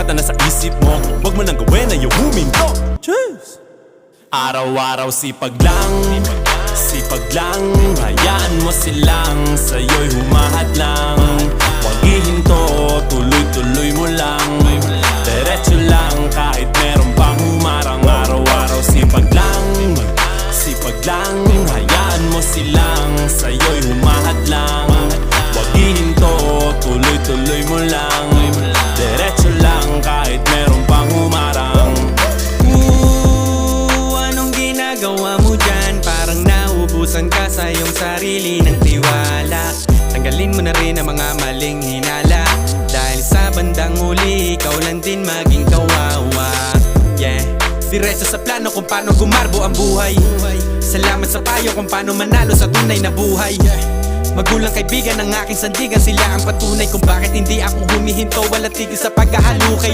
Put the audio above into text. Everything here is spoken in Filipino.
bakit na nasa isip mo? Huwag mo nang gawin na yung huminto. Cheers! Araw-araw sipag lang, sipag lang. Hayaan mo silang sa'yo'y humahadlang. Huwag ihinto, tuloy-tuloy mo lang. Diretso lang kahit meron pang humarang. Araw-araw sipag lang, sipag lang. Hayaan mo silang sa'yo'y humahadlang. Huwag ihinto, tuloy-tuloy mo lang. Diretso lang kahit meron pang humarang. Anong ginagawa mo dyan? Parang naubusan ka sa iyong sarili ng tiwala. Tanggalin mo na rin ang mga maling hinala, dahil sa bandang huli ikaw lang din maging kawawa. Yeah, diretso sa plano kung paano gumarbo ang buhay. Salamat sa payo kung paano manalo sa tunay na buhay. Magulang kaibigan ng aking sandigan, sila ang patunay kung bakit hindi ako humihinto. Wala tigil sa paghahalukay.